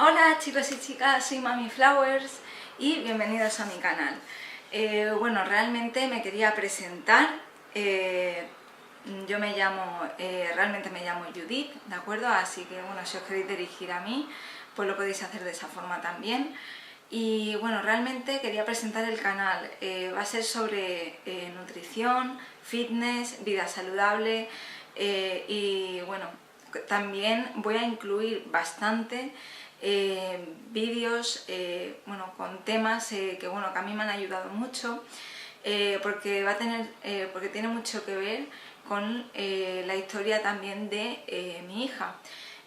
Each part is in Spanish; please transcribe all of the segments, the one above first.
Hola chicos y chicas, soy Mami Flowers y bienvenidos a mi canal. Bueno, realmente me quería presentar. Yo realmente me llamo Judith, ¿de acuerdo? Así que bueno, si os queréis dirigir a mí, pues lo podéis hacer de esa forma también. Y bueno, realmente quería presentar el canal. Va a ser sobre nutrición, fitness, vida saludable y bueno, también voy a incluir bastante vídeos bueno, con temas que a mí me han ayudado mucho porque tiene mucho que ver con la historia también de mi hija.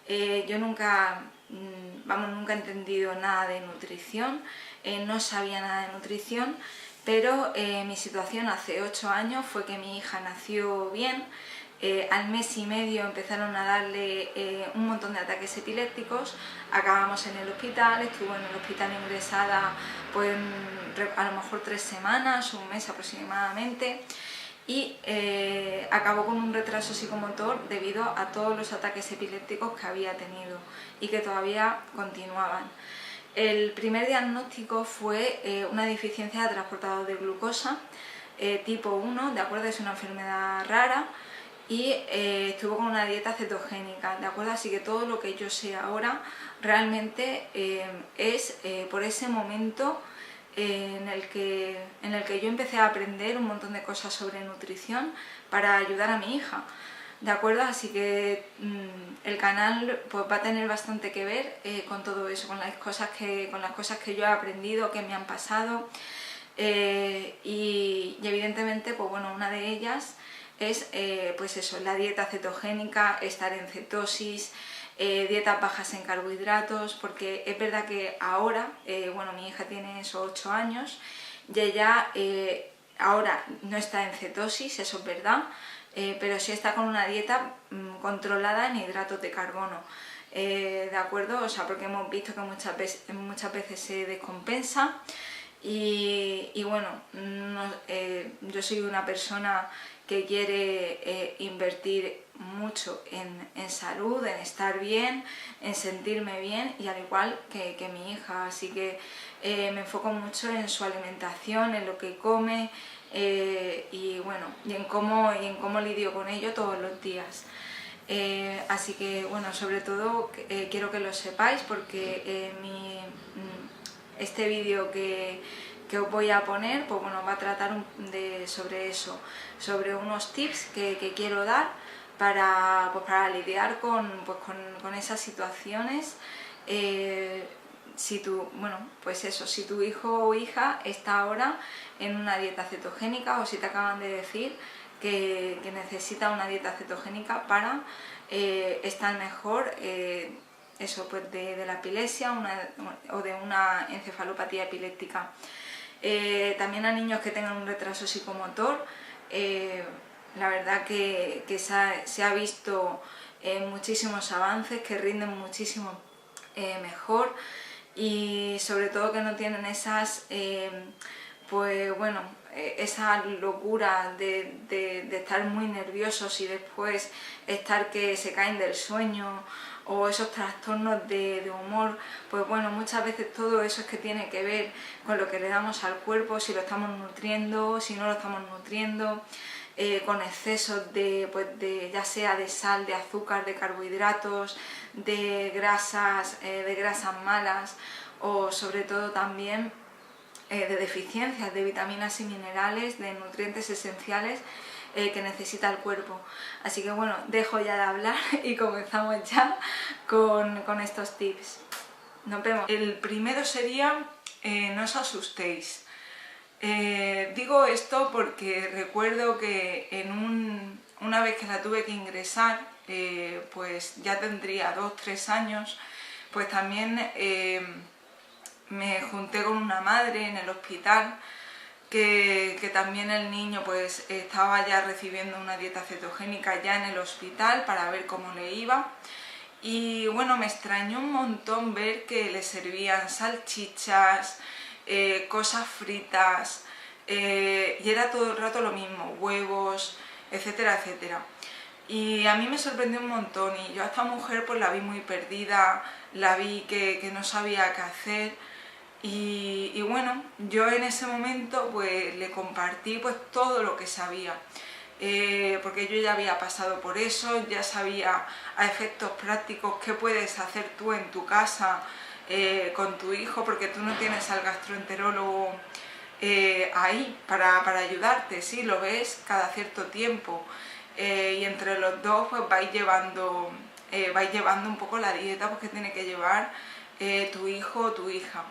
Yo nunca he entendido nada de nutrición, no sabía nada de nutrición, pero mi situación hace 8 años fue que mi hija nació bien. Al mes y medio empezaron a darle un montón de ataques epilépticos, acabamos en el hospital, estuvo en el hospital ingresada pues a lo mejor 3 semanas, un mes aproximadamente, y acabó con un retraso psicomotor debido a todos los ataques epilépticos que había tenido y que todavía continuaban. El primer diagnóstico fue una deficiencia de transportador de glucosa tipo 1, ¿de acuerdo? Es una enfermedad rara y estuvo con una dieta cetogénica, ¿de acuerdo? Así que todo lo que yo sé ahora realmente es por ese momento en el que yo empecé a aprender un montón de cosas sobre nutrición para ayudar a mi hija, ¿de acuerdo? Así que el canal pues, va a tener bastante que ver con todo eso, con las cosas que yo he aprendido, que me han pasado y evidentemente pues, bueno, una de ellas es pues eso, la dieta cetogénica, estar en cetosis, dietas bajas en carbohidratos, porque es verdad que ahora, bueno, mi hija tiene esos 8 años y ella ahora no está en cetosis, eso es verdad, pero sí está con una dieta controlada en hidratos de carbono. ¿De acuerdo? O sea, porque hemos visto que muchas veces se descompensa y bueno, yo soy una persona que quiere invertir mucho en salud, en estar bien, en sentirme bien y al igual que mi hija, así que me enfoco mucho en su alimentación, en lo que come y bueno, y en cómo lidio con ello todos los días. Así que bueno, sobre todo quiero que lo sepáis porque este vídeo que os voy a poner pues bueno, va a tratar sobre eso, sobre unos tips que quiero dar para lidiar con esas situaciones. Si tu hijo o hija está ahora en una dieta cetogénica o si te acaban de decir que necesita una dieta cetogénica para estar mejor eso, pues de la epilepsia o de una encefalopatía epiléptica. También a niños que tengan un retraso psicomotor, la verdad que se ha visto muchísimos avances, que rinden muchísimo mejor y sobre todo que no tienen pues bueno, esa locura de estar muy nerviosos y después estar que se caen del sueño o esos trastornos de humor, pues bueno, muchas veces todo eso es que tiene que ver con lo que le damos al cuerpo, si lo estamos nutriendo, si no lo estamos nutriendo, con excesos ya sea de sal, de azúcar, de carbohidratos, de grasas malas o sobre todo también de deficiencias de vitaminas y minerales, de nutrientes esenciales que necesita el cuerpo. Así que bueno, dejo ya de hablar y comenzamos ya con estos tips. Nos vemos. El primero sería no os asustéis. Digo esto porque recuerdo que una vez que la tuve que ingresar, pues ya tendría 2-3 años, pues también me junté con una madre en el hospital que también el niño pues estaba ya recibiendo una dieta cetogénica ya en el hospital para ver cómo le iba y bueno, me extrañó un montón ver que le servían salchichas, cosas fritas y era todo el rato lo mismo, huevos, etcétera, etcétera. Y a mí me sorprendió un montón y yo a esta mujer pues la vi muy perdida, la vi que no sabía qué hacer y bueno, yo en ese momento pues le compartí pues todo lo que sabía. Porque yo ya había pasado por eso, ya sabía a efectos prácticos qué puedes hacer tú en tu casa con tu hijo, porque tú no tienes al gastroenterólogo ahí para ayudarte, sí, lo ves cada cierto tiempo y entre los dos pues vais llevando un poco la dieta pues, que tiene que llevar tu hijo o tu hija.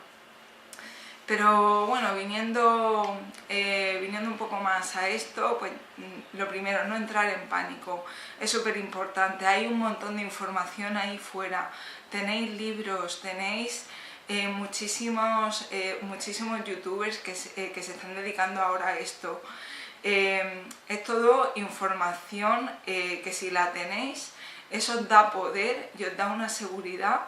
Pero bueno, viniendo un poco más a esto, pues lo primero, no entrar en pánico, es súper importante. Hay un montón de información ahí fuera, tenéis libros, tenéis muchísimos youtubers que se están dedicando ahora a esto. Es todo información que si la tenéis, eso os da poder y os da una seguridad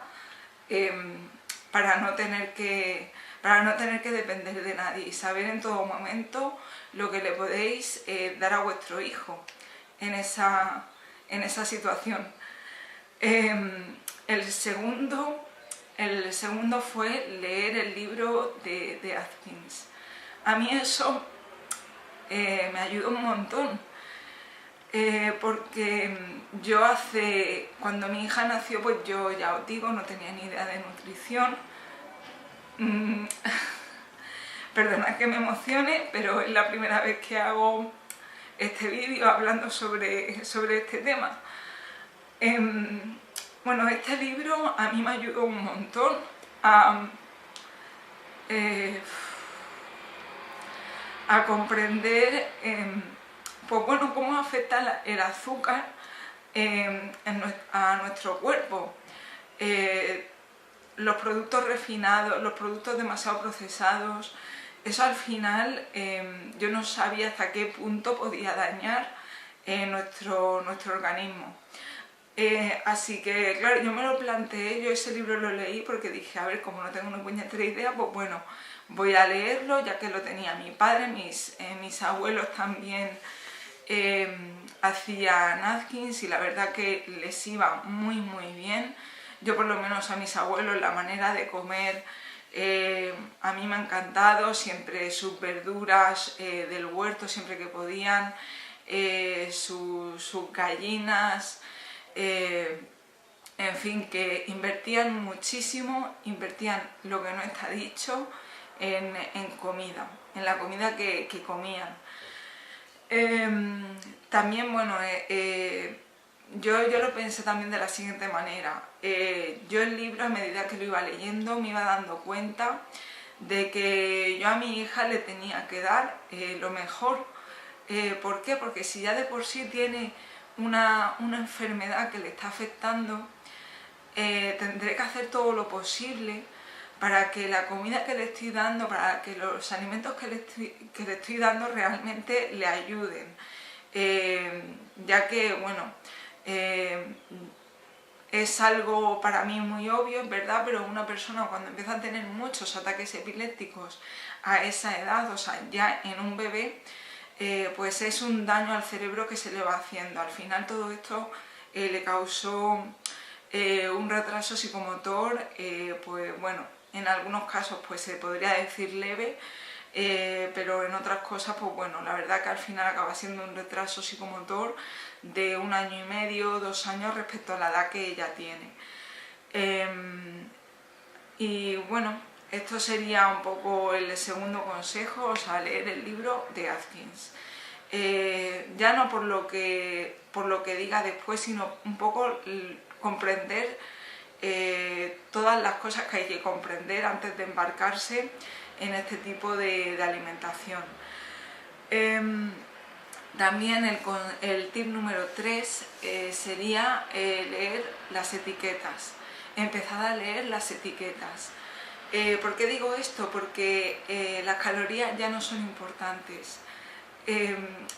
para no tener que depender de nadie y saber en todo momento lo que le podéis dar a vuestro hijo en esa situación. El segundo fue leer el libro de Atkins. A mí eso me ayudó un montón, porque yo cuando mi hija nació, pues yo ya os digo, no tenía ni idea de nutrición. Perdonad que me emocione, pero es la primera vez que hago este vídeo hablando sobre este tema. Bueno, este libro a mí me ayudó un montón a comprender pues bueno, cómo afecta el azúcar a nuestro cuerpo. Los productos refinados, los productos demasiado procesados, eso al final yo no sabía hasta qué punto podía dañar nuestro organismo. Así que claro, yo me lo planteé, yo ese libro lo leí porque dije, a ver, como no tengo una puñetera idea, pues bueno, voy a leerlo, ya que lo tenía mi padre, mis abuelos también hacían Atkins y la verdad que les iba muy muy bien. Yo por lo menos a mis abuelos la manera de comer a mí me ha encantado, siempre sus verduras del huerto siempre que podían, sus gallinas, en fin, que invertían muchísimo, invertían lo que no está dicho en comida, en la comida que comían. También, bueno, yo lo pensé también de la siguiente manera. Yo el libro, a medida que lo iba leyendo, me iba dando cuenta de que yo a mi hija le tenía que dar lo mejor. ¿Por qué? Porque si ya de por sí tiene una enfermedad que le está afectando, tendré que hacer todo lo posible para que la comida que le estoy dando, para que los alimentos que le estoy dando realmente le ayuden. Ya que, bueno, es algo para mí muy obvio, es verdad, pero una persona cuando empieza a tener muchos ataques epilépticos a esa edad, o sea, ya en un bebé, pues es un daño al cerebro que se le va haciendo. Al final todo esto le causó un retraso psicomotor, pues bueno, en algunos casos pues se podría decir leve, pero en otras cosas pues bueno, la verdad que al final acaba siendo un retraso psicomotor de 1 año y medio, 2 años respecto a la edad que ella tiene. Y bueno, esto sería un poco el segundo consejo, o sea, leer el libro de Atkins. Ya no por lo que diga después, sino un poco comprender todas las cosas que hay que comprender antes de embarcarse en este tipo de alimentación. También el tip número 3 sería leer las etiquetas. Empezad a leer las etiquetas. ¿Por qué digo esto? Porque las calorías ya no son importantes.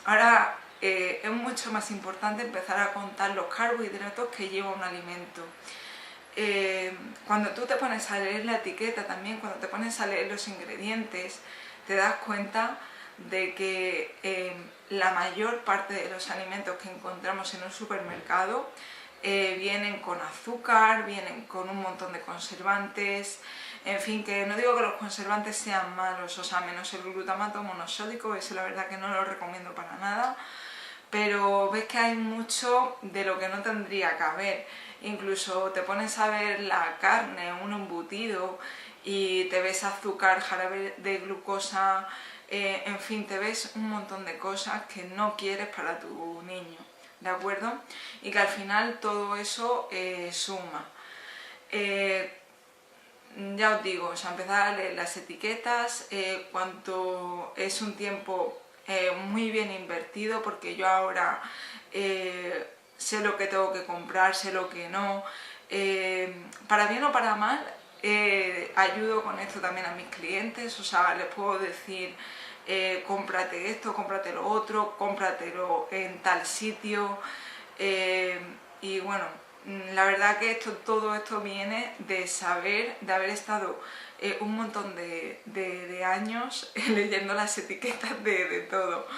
Ahora es mucho más importante empezar a contar los carbohidratos que lleva un alimento. Cuando tú te pones a leer la etiqueta también, cuando te pones a leer los ingredientes, te das cuenta de que la mayor parte de los alimentos que encontramos en un supermercado vienen con azúcar, vienen con un montón de conservantes, en fin, que no digo que los conservantes sean malos, o sea, menos el glutamato monosódico, ese la verdad que no lo recomiendo para nada, pero ves que hay mucho de lo que no tendría que haber. Incluso te pones a ver la carne, un embutido, y te ves azúcar, jarabe de glucosa, en fin, te ves un montón de cosas que no quieres para tu niño, ¿de acuerdo? Y que al final todo eso suma. Ya os digo, o sea, empezar a leer las etiquetas, cuanto es un tiempo muy bien invertido, porque yo ahora sé lo que tengo que comprar, sé lo que no, para bien o para mal, ayudo con esto también a mis clientes, o sea, les puedo decir, cómprate esto, cómprate lo otro, cómpratelo en tal sitio, y bueno, la verdad que todo esto viene de saber, de haber estado un montón de años leyendo las etiquetas de todo,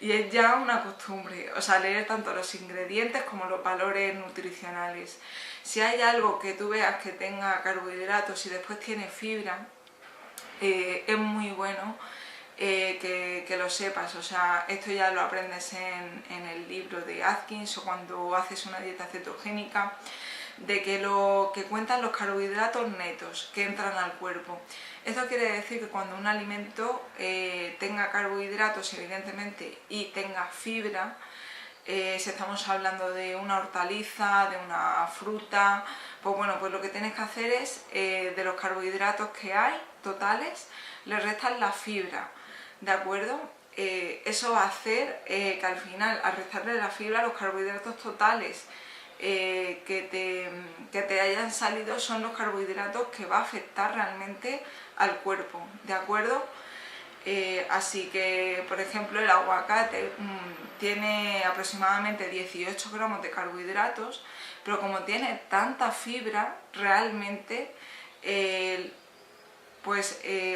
y es ya una costumbre, o sea, leer tanto los ingredientes como los valores nutricionales. Si hay algo que tú veas que tenga carbohidratos y después tiene fibra, es muy bueno que lo sepas, o sea, esto ya lo aprendes en el libro de Atkins o cuando haces una dieta cetogénica, de que lo que cuentan los carbohidratos netos que entran al cuerpo. Esto quiere decir que cuando un alimento tenga carbohidratos, evidentemente, y tenga fibra, si estamos hablando de una hortaliza, de una fruta, pues bueno, pues lo que tienes que hacer es, de los carbohidratos que hay totales, le restas la fibra, ¿de acuerdo? Eso va a hacer que al final, al restarle la fibra, los carbohidratos totales que te hayan salido son los carbohidratos que va a afectar realmente al cuerpo, ¿de acuerdo? Así que, por ejemplo, el aguacate tiene aproximadamente 18 gramos de carbohidratos, pero como tiene tanta fibra, realmente,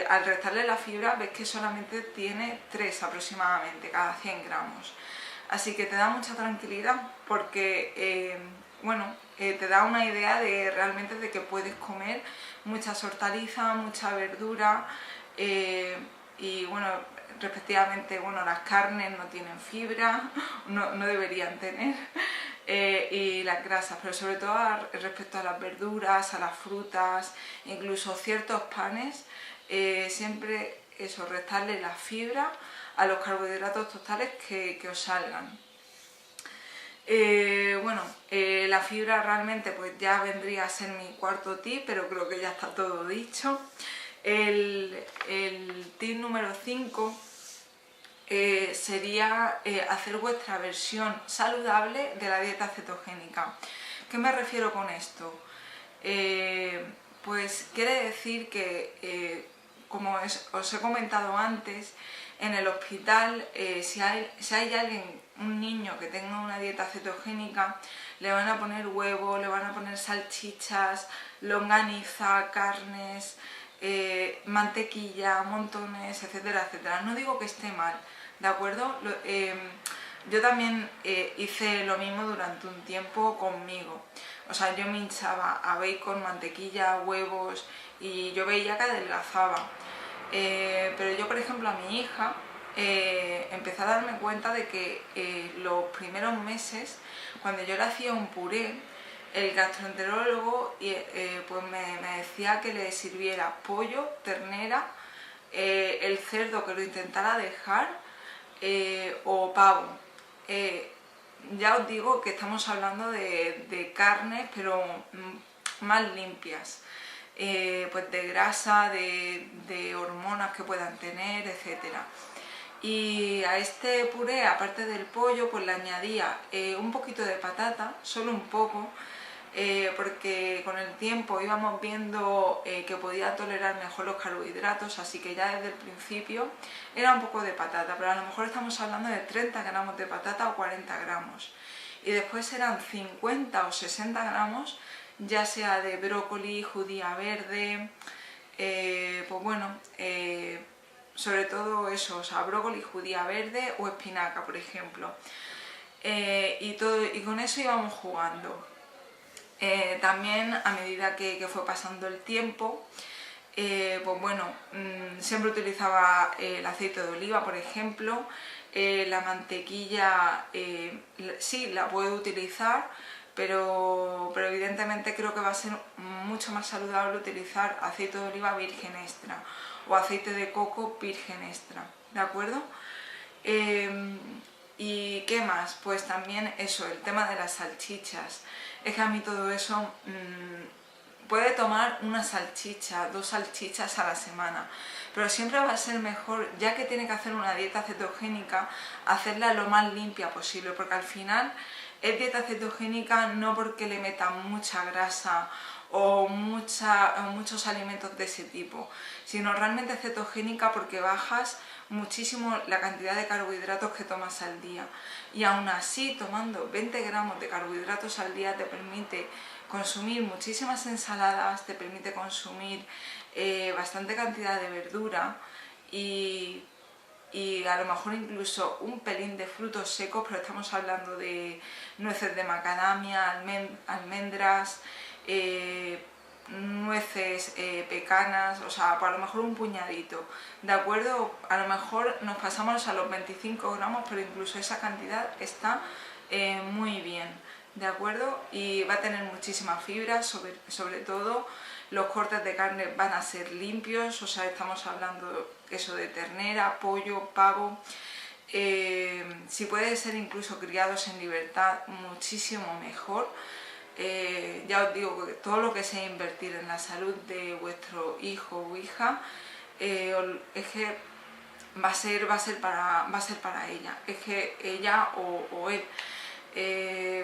al restarle la fibra ves que solamente tiene 3 aproximadamente cada 100 gramos. Así que te da mucha tranquilidad porque, te da una idea de realmente de que puedes comer muchas hortalizas, mucha verdura, y bueno, respectivamente, bueno, las carnes no tienen fibra, no deberían tener, y las grasas, pero sobre todo respecto a las verduras, a las frutas, incluso ciertos panes, siempre eso, restarle la fibra a los carbohidratos totales que os salgan. La fibra realmente pues ya vendría a ser mi cuarto tip, pero creo que ya está todo dicho. El tip número 5 sería hacer vuestra versión saludable de la dieta cetogénica. ¿Qué me refiero con esto? Pues quiere decir que, como os he comentado antes, en el hospital, si hay alguien, un niño que tenga una dieta cetogénica, le van a poner huevo, le van a poner salchichas, longaniza, carnes, mantequilla, montones, etcétera, etcétera. No digo que esté mal, ¿de acuerdo? Yo también hice lo mismo durante un tiempo conmigo. O sea, yo me hinchaba a bacon, mantequilla, huevos y yo veía que adelgazaba. Pero yo, por ejemplo, a mi hija empecé a darme cuenta de que los primeros meses, cuando yo le hacía un puré, el gastroenterólogo pues me decía que le sirviera pollo, ternera, el cerdo que lo intentara dejar, o pavo. Ya os digo que estamos hablando de carnes, pero más limpias. Pues de grasa, de hormonas que puedan tener, etcétera. Y a este puré, aparte del pollo, pues le añadía un poquito de patata, solo un poco, porque con el tiempo íbamos viendo que podía tolerar mejor los carbohidratos, así que ya desde el principio era un poco de patata, pero a lo mejor estamos hablando de 30 gramos de patata o 40 gramos. Y después eran 50 o 60 gramos, ya sea de brócoli, judía verde, sobre todo eso, o sea, brócoli, judía verde o espinaca, por ejemplo. Y con eso íbamos jugando. También a medida que fue pasando el tiempo, pues bueno, siempre utilizaba el aceite de oliva, por ejemplo. La mantequilla sí la puedo utilizar, pero evidentemente creo que va a ser mucho más saludable utilizar aceite de oliva virgen extra o aceite de coco virgen extra, ¿de acuerdo? ¿Y qué más? Pues también eso, el tema de las salchichas. Es que a mí todo eso... puede tomar una salchicha, 2 salchichas a la semana, pero siempre va a ser mejor, ya que tiene que hacer una dieta cetogénica, hacerla lo más limpia posible, porque al final es dieta cetogénica no porque le metan mucha grasa o muchos alimentos de ese tipo, sino realmente cetogénica porque bajas muchísimo la cantidad de carbohidratos que tomas al día, y aún así tomando 20 gramos de carbohidratos al día te permite consumir muchísimas ensaladas, te permite consumir bastante cantidad de verdura y a lo mejor incluso un pelín de frutos secos, pero estamos hablando de nueces de macadamia, almendras, nueces pecanas, o sea, a lo mejor un puñadito, ¿de acuerdo? A lo mejor nos pasamos a los 25 gramos, pero incluso esa cantidad está muy bien, ¿de acuerdo? Y va a tener muchísima fibra, sobre todo los cortes de carne van a ser limpios, o sea, estamos hablando eso de ternera, pollo, pavo. Si puede ser incluso criados en libertad, muchísimo mejor. Ya os digo que todo lo que sea invertir en la salud de vuestro hijo o hija, es que va a ser para ella, es que ella o él,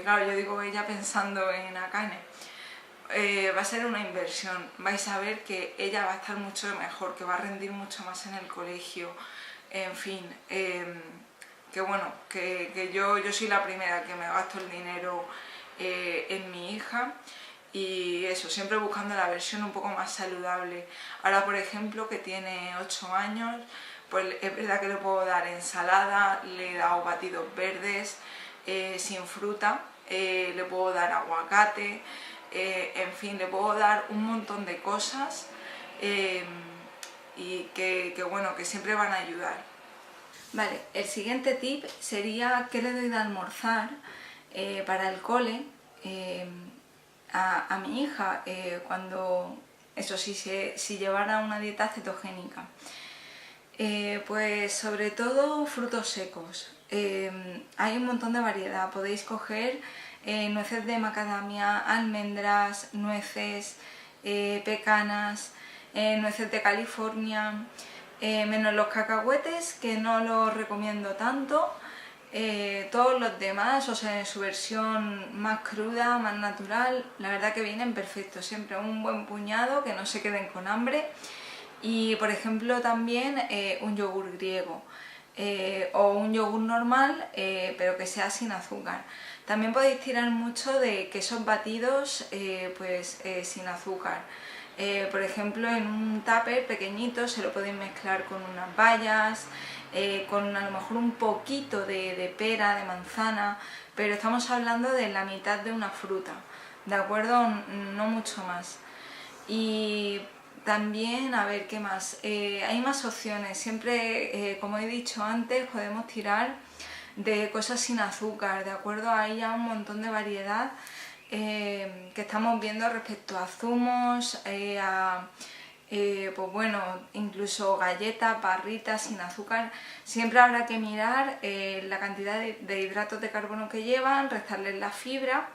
claro, yo digo ella pensando en Akane, va a ser una inversión, vais a ver que ella va a estar mucho mejor, que va a rendir mucho más en el colegio, en fin, que bueno, que yo soy la primera que me gasto el dinero en mi hija, y eso, siempre buscando la versión un poco más saludable. Ahora, por ejemplo, que tiene 8 años, pues es verdad que le puedo dar ensalada, le he dado batidos verdes, sin fruta, le puedo dar aguacate, en fin, le puedo dar un montón de cosas y que bueno, que siempre van a ayudar. Vale, el siguiente tip sería qué le doy de almorzar para el cole a mi hija cuando, eso sí, si llevara una dieta cetogénica. Pues sobre todo frutos secos. Hay un montón de variedad, podéis coger nueces de macadamia, almendras, nueces, pecanas, nueces de California, menos los cacahuetes, que no los recomiendo tanto. Todos los demás, o sea, en su versión más cruda, más natural, la verdad que vienen perfectos, siempre un buen puñado, que no se queden con hambre. Y por ejemplo también un yogur griego o un yogur normal, pero que sea sin azúcar. También podéis tirar mucho de quesos batidos sin azúcar. Por ejemplo, en un tupper pequeñito se lo podéis mezclar con unas bayas, con a lo mejor un poquito de pera, de manzana, pero estamos hablando de la mitad de una fruta, ¿de acuerdo? No mucho más. Y también, a ver, ¿qué más? Hay más opciones, siempre, como he dicho antes, podemos tirar de cosas sin azúcar, ¿de acuerdo? Hay ya un montón de variedad que estamos viendo respecto a zumos, pues bueno, incluso galletas, barritas sin azúcar. Siempre habrá que mirar la cantidad de hidratos de carbono que llevan, restarles la fibra,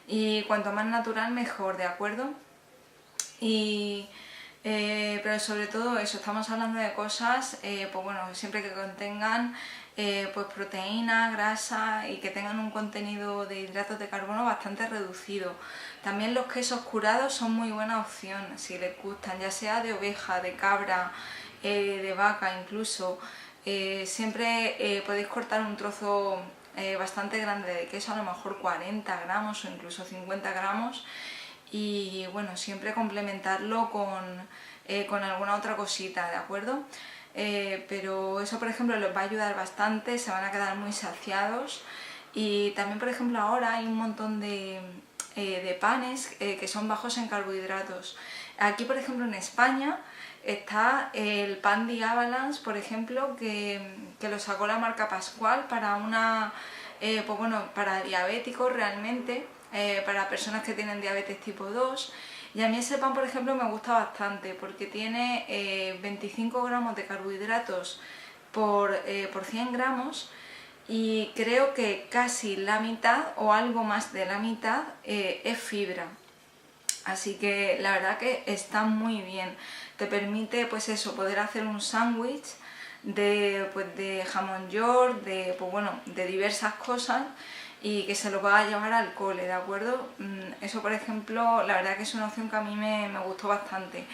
y cuanto más natural mejor, ¿de acuerdo? Pero sobre todo eso, estamos hablando de cosas, pues bueno, siempre que contengan pues proteína, grasa y que tengan un contenido de hidratos de carbono bastante reducido. También los quesos curados son muy buena opción si les gustan, ya sea de oveja, de cabra, de vaca incluso. Siempre podéis cortar un trozo bastante grande de queso, a lo mejor 40 gramos o incluso 50 gramos, y bueno, siempre complementarlo con alguna otra cosita, ¿de acuerdo? Pero eso, por ejemplo, les va a ayudar bastante, se van a quedar muy saciados. Y también, por ejemplo, ahora hay un montón de de panes que son bajos en carbohidratos. Aquí, por ejemplo, en España está el pan de Avalanche, por ejemplo, que lo sacó la marca Pascual para pues bueno, para diabéticos realmente, para personas que tienen diabetes tipo 2. Y a mí ese pan, por ejemplo, me gusta bastante porque tiene 25 gramos de carbohidratos por 100 gramos y creo que casi la mitad o algo más de la mitad es fibra. Así que la verdad que está muy bien. Te permite pues eso, poder hacer un sándwich de jamón york, pues bueno, de diversas cosas y que se lo va a llevar al cole, ¿de acuerdo? Eso, por ejemplo, la verdad que es una opción que a mí me gustó bastante.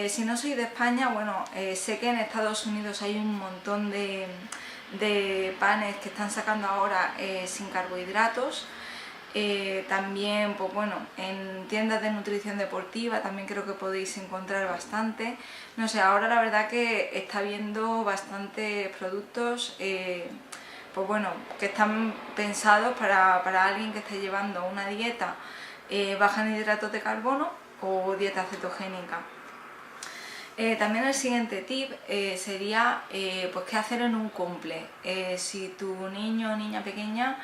Si no soy de España, bueno, sé que en Estados Unidos hay un montón de panes que están sacando ahora sin carbohidratos. También, pues bueno, en tiendas de nutrición deportiva también creo que podéis encontrar bastante. No sé, ahora la verdad que está habiendo bastantes productos, pues bueno, que están pensados para alguien que esté llevando una dieta baja en hidratos de carbono o dieta cetogénica. También el siguiente tip sería pues qué hacer en un cumple. Si tu niño o niña pequeña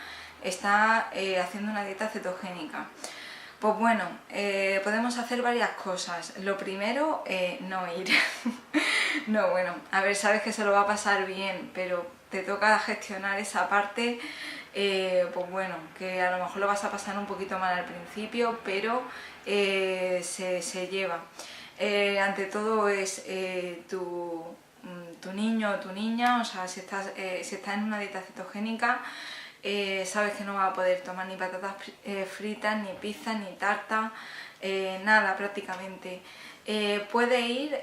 está haciendo una dieta cetogénica. Pues bueno, podemos hacer varias cosas. Lo primero, no ir. No, bueno, a ver, sabes que se lo va a pasar bien, pero te toca gestionar esa parte, pues bueno, que a lo mejor lo vas a pasar un poquito mal al principio, pero se lleva. Ante todo es tu niño o tu niña, o sea, si estás en una dieta cetogénica, sabes que no vas a poder tomar ni patatas fritas, ni pizza, ni tarta, nada prácticamente. Puede ir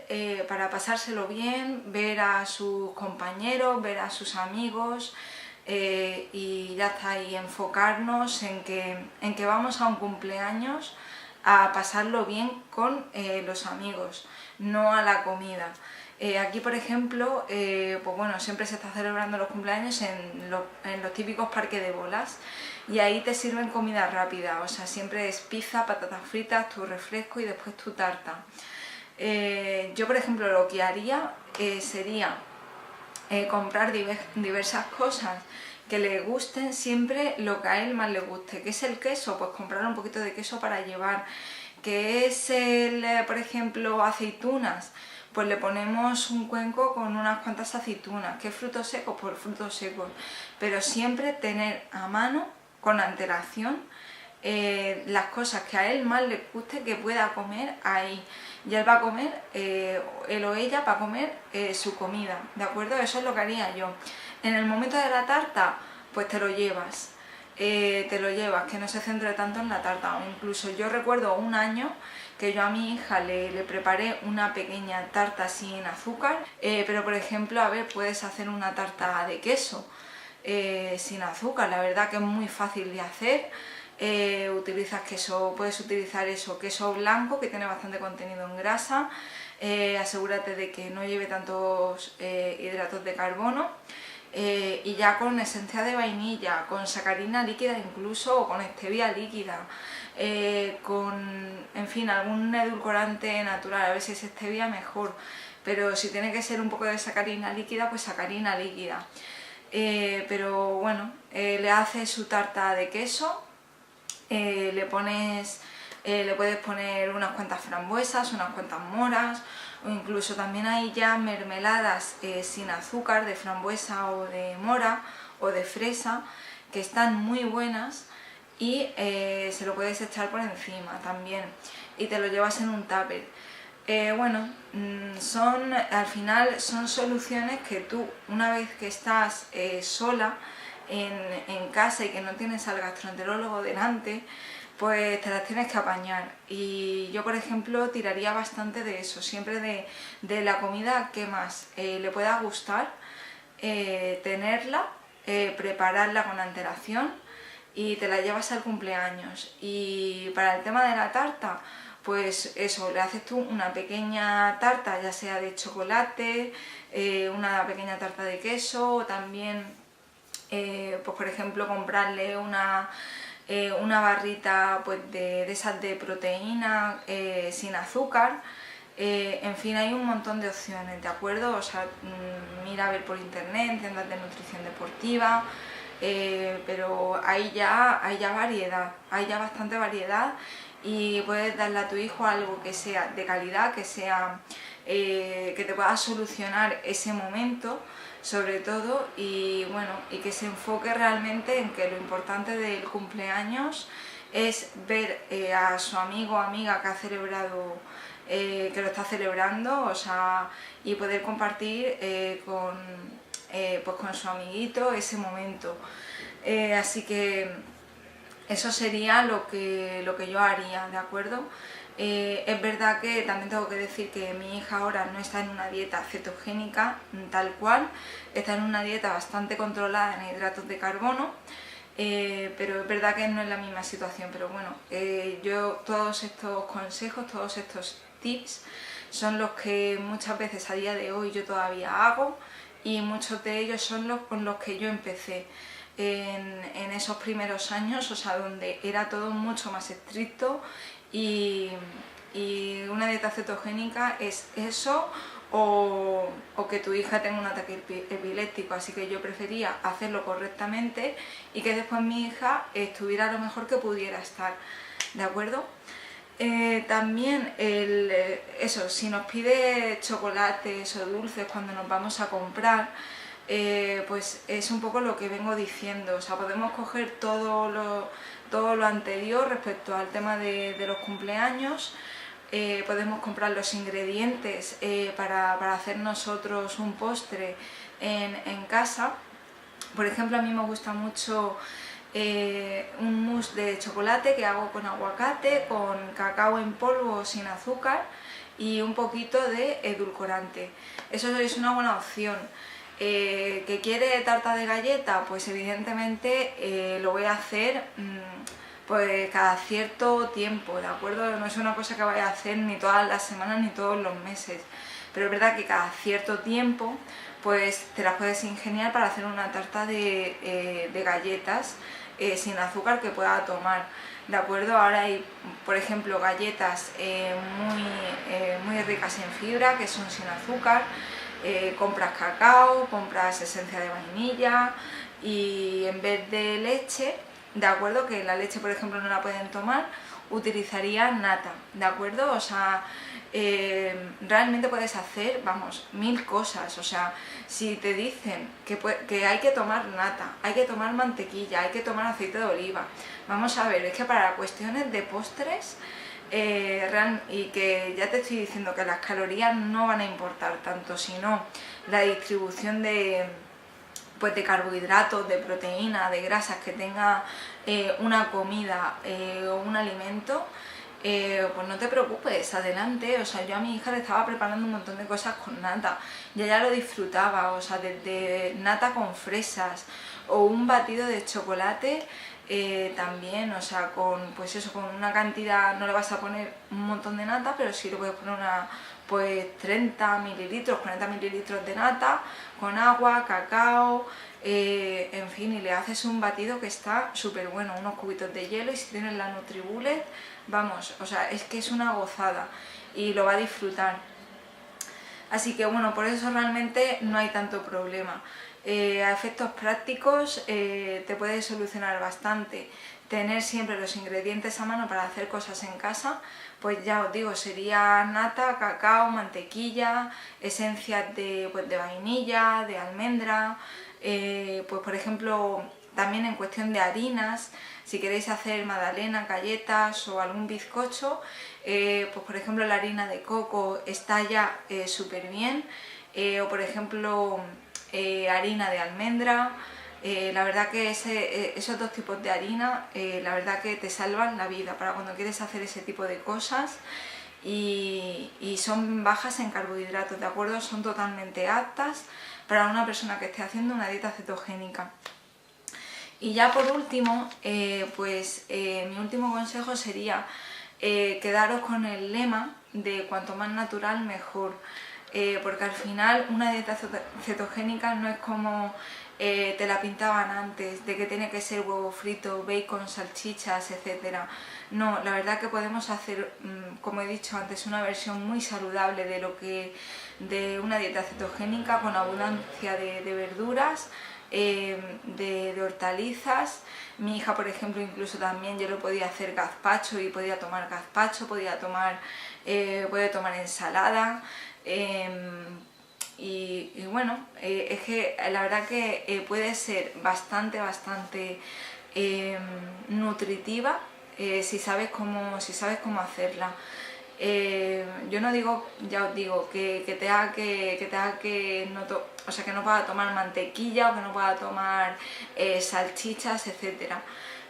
para pasárselo bien, ver a sus compañeros, ver a sus amigos y ya está, y enfocarnos en que vamos a un cumpleaños a pasarlo bien con los amigos, no a la comida. Aquí, por ejemplo, pues bueno, siempre se está celebrando los cumpleaños en los típicos parques de bolas y ahí te sirven comida rápida, o sea, siempre es pizza, patatas fritas, tu refresco y después tu tarta. Yo, por ejemplo, lo que haría sería comprar diversas cosas que le gusten, siempre lo que a él más le guste. ¿Qué es el queso? Pues comprar un poquito de queso para llevar. ¿Qué es por ejemplo, aceitunas? Pues le ponemos un cuenco con unas cuantas aceitunas. ¿Qué frutos secos? Pues frutos secos. Pero siempre tener a mano, con antelación, las cosas que a él más le guste que pueda comer ahí. Y él va a comer, él o ella va a comer su comida, ¿de acuerdo? Eso es lo que haría yo. En el momento de la tarta, pues te lo llevas, que no se centre tanto en la tarta. O incluso yo recuerdo un año que yo a mi hija le preparé una pequeña tarta sin azúcar, pero por ejemplo, a ver, puedes hacer una tarta de queso sin azúcar, la verdad que es muy fácil de hacer. Utilizas queso, puedes utilizar queso blanco que tiene bastante contenido en grasa, asegúrate de que no lleve tantos hidratos de carbono, y ya con esencia de vainilla, con sacarina líquida incluso o con stevia líquida, con, en fin, algún edulcorante natural, a ver si es stevia mejor, pero si tiene que ser un poco de sacarina líquida, pues sacarina líquida. Pero bueno, le haces su tarta de queso, le puedes poner unas cuantas frambuesas, unas cuantas moras, o incluso también hay ya mermeladas sin azúcar de frambuesa o de mora o de fresa que están muy buenas y se lo puedes echar por encima también y te lo llevas en un tupper. Bueno, al final son soluciones que tú, una vez que estás sola en casa y que no tienes al gastroenterólogo delante, pues te las tienes que apañar. Y yo, por ejemplo, tiraría bastante de eso, siempre de la comida que más le pueda gustar, tenerla, prepararla con antelación y te la llevas al cumpleaños. Y para el tema de la tarta, pues eso, le haces tú una pequeña tarta, ya sea de chocolate, una pequeña tarta de queso, o también, pues por ejemplo, comprarle una barrita pues de esas de proteína sin azúcar. En fin, hay un montón de opciones, ¿de acuerdo? O sea, mira a ver por internet, tiendas de nutrición deportiva, pero hay ya variedad, hay ya bastante variedad y puedes darle a tu hijo algo que sea de calidad, que sea que te pueda solucionar ese momento, sobre todo, y bueno, y que se enfoque realmente en que lo importante del cumpleaños es ver a su amigo o amiga que ha celebrado, que lo está celebrando, o sea, y poder compartir pues con su amiguito ese momento. Así que eso sería lo que yo haría, ¿de acuerdo? Es verdad que también tengo que decir que mi hija ahora no está en una dieta cetogénica tal cual, está en una dieta bastante controlada en hidratos de carbono, pero es verdad que no es la misma situación. Pero bueno, yo todos estos consejos, todos estos tips son los que muchas veces a día de hoy yo todavía hago, y muchos de ellos son los con los que yo empecé en esos primeros años, o sea, donde era todo mucho más estricto, y una dieta cetogénica es eso o que tu hija tenga un ataque epiléptico. Así que yo prefería hacerlo correctamente y que después mi hija estuviera lo mejor que pudiera estar, ¿de acuerdo? También eso, si nos pide chocolates o dulces cuando nos vamos a comprar, pues es un poco lo que vengo diciendo. O sea, podemos coger todo lo anterior respecto al tema de los cumpleaños, podemos comprar los ingredientes para hacer nosotros un postre en casa. Por ejemplo, a mí me gusta mucho un mousse de chocolate que hago con aguacate, con cacao en polvo sin azúcar y un poquito de edulcorante. Eso es una buena opción. ¿Que quiere tarta de galleta? Pues evidentemente lo voy a hacer pues cada cierto tiempo, ¿de acuerdo? No es una cosa que vaya a hacer ni todas las semanas ni todos los meses, pero es verdad que cada cierto tiempo pues te las puedes ingeniar para hacer una tarta de galletas sin azúcar que pueda tomar, ¿de acuerdo? Ahora hay, por ejemplo, galletas muy ricas en fibra, que son sin azúcar. Compras cacao, compras esencia de vainilla, y en vez de leche, ¿de acuerdo? Que la leche, por ejemplo, no la pueden tomar, utilizaría nata, ¿de acuerdo? O sea, realmente puedes hacer, vamos, 1000 cosas. O sea, si te dicen que hay que tomar nata, hay que tomar mantequilla, hay que tomar aceite de oliva, vamos a ver, es que para cuestiones de postres, y que ya te estoy diciendo que las calorías no van a importar tanto, sino la distribución de carbohidratos, de proteínas, de grasas que tenga una comida o un alimento. Pues no te preocupes, adelante. O sea, yo a mi hija le estaba preparando un montón de cosas con nata y ella lo disfrutaba, o sea, desde nata con fresas o un batido de chocolate. También, o sea, pues eso, con una cantidad, no le vas a poner un montón de nata, pero sí le puedes poner pues 30 mililitros, 40 mililitros de nata con agua, cacao, en fin, y le haces un batido que está súper bueno, unos cubitos de hielo, y si tienes la NutriBullet, vamos, o sea, es que es una gozada y lo va a disfrutar. Así que bueno, por eso realmente no hay tanto problema. A efectos prácticos te puede solucionar bastante tener siempre los ingredientes a mano para hacer cosas en casa. Pues ya os digo, sería nata, cacao, mantequilla, esencias de vainilla, de almendra, pues por ejemplo también en cuestión de harinas, si queréis hacer magdalenas, galletas o algún bizcocho, pues por ejemplo la harina de coco está ya súper bien, o por ejemplo harina de almendra. La verdad que esos dos tipos de harina, la verdad que te salvan la vida para cuando quieres hacer ese tipo de cosas, y son bajas en carbohidratos, ¿de acuerdo? Son totalmente aptas para una persona que esté haciendo una dieta cetogénica. Y ya por último, mi último consejo sería quedaros con el lema de cuanto más natural mejor. porque al final una dieta cetogénica no es como te la pintaban antes, de que tiene que ser huevo frito, bacon, salchichas, etcétera. No, la verdad que podemos hacer, como he dicho antes, una versión muy saludable de una dieta cetogénica con abundancia de verduras, de hortalizas. Mi hija, por ejemplo, incluso también yo lo podía hacer gazpacho y podía tomar gazpacho, podía tomar ensalada. Y bueno, es que la verdad que puede ser bastante nutritiva si sabes cómo hacerla. Yo no digo, ya os digo, que no pueda tomar mantequilla o que no pueda tomar salchichas, etcétera.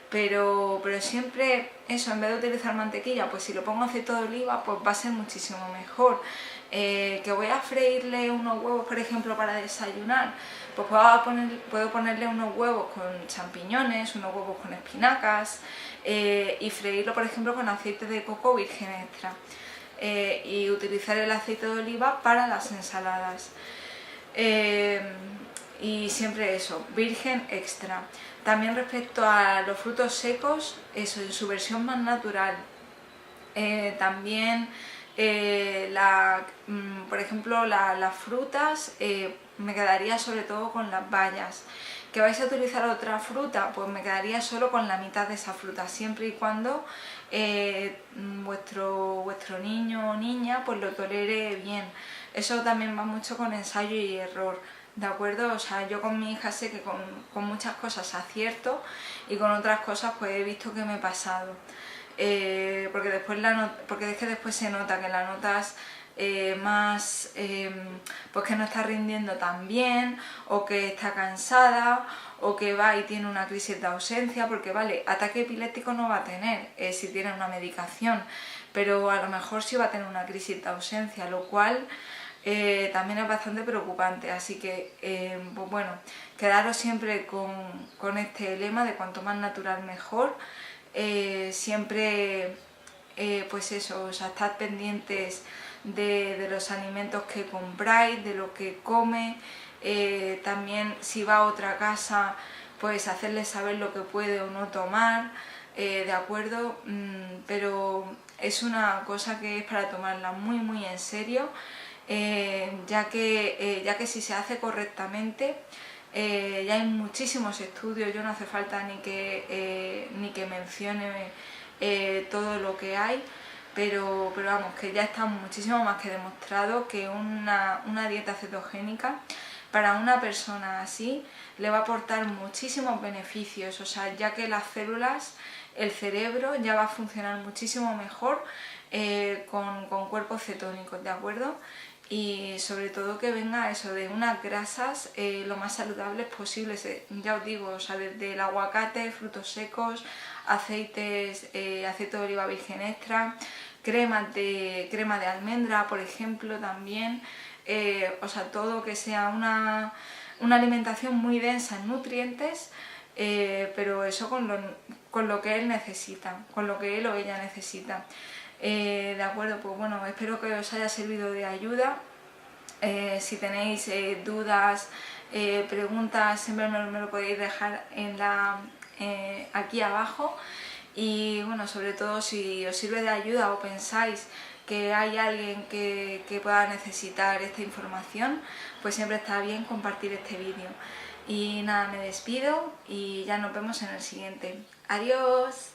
Pero siempre eso, en vez de utilizar mantequilla, pues si lo pongo aceite de oliva, pues va a ser muchísimo mejor. Que voy a freírle unos huevos, por ejemplo, para desayunar, pues puedo ponerle unos huevos con champiñones, unos huevos con espinacas, y freírlo, por ejemplo, con aceite de coco virgen extra, y utilizar el aceite de oliva para las ensaladas. Y siempre eso, virgen extra. También respecto a los frutos secos, eso, en su versión más natural. También, por ejemplo, las frutas, me quedaría sobre todo con las bayas. ¿Que vais a utilizar otra fruta? Pues me quedaría solo con la mitad de esa fruta, siempre y cuando vuestro niño o niña pues lo tolere bien. Eso también va mucho con ensayo y error, ¿de acuerdo? O sea, yo con mi hija sé que con muchas cosas acierto y con otras cosas pues he visto que me he pasado. Porque es que después se nota que la notas más, pues que no está rindiendo tan bien, o que está cansada, o que va y tiene una crisis de ausencia, porque vale, ataque epiléptico no va a tener si tiene una medicación, pero a lo mejor sí va a tener una crisis de ausencia, lo cual también es bastante preocupante. Así que, pues bueno, quedaros siempre con este lema de cuanto más natural mejor. Siempre, pues eso, o sea, estad pendientes de los alimentos que compráis, de lo que come. También si va a otra casa, pues hacerle saber lo que puede o no tomar, ¿de acuerdo? Pero es una cosa que es para tomarla muy en serio, ya que si se hace correctamente, ya hay muchísimos estudios, yo no hace falta ni que mencione todo lo que hay, pero vamos, que ya está muchísimo más que demostrado que una dieta cetogénica para una persona así le va a aportar muchísimos beneficios, o sea, ya que las células, el cerebro ya va a funcionar muchísimo mejor con cuerpos cetónicos, ¿de acuerdo? Y sobre todo que venga eso de unas grasas lo más saludables posibles, ya os digo, o sea, desde el aguacate, frutos secos, aceites, aceite de oliva virgen extra, crema de almendra, por ejemplo, también, o sea, todo que sea una alimentación muy densa en nutrientes, pero eso con lo que él necesita, con lo que él o ella necesita. De acuerdo, pues bueno, espero que os haya servido de ayuda. Si tenéis dudas, preguntas, siempre me lo podéis dejar aquí abajo. Y bueno, sobre todo si os sirve de ayuda o pensáis que hay alguien que pueda necesitar esta información, pues siempre está bien compartir este vídeo. Y nada, me despido y ya nos vemos en el siguiente. ¡Adiós!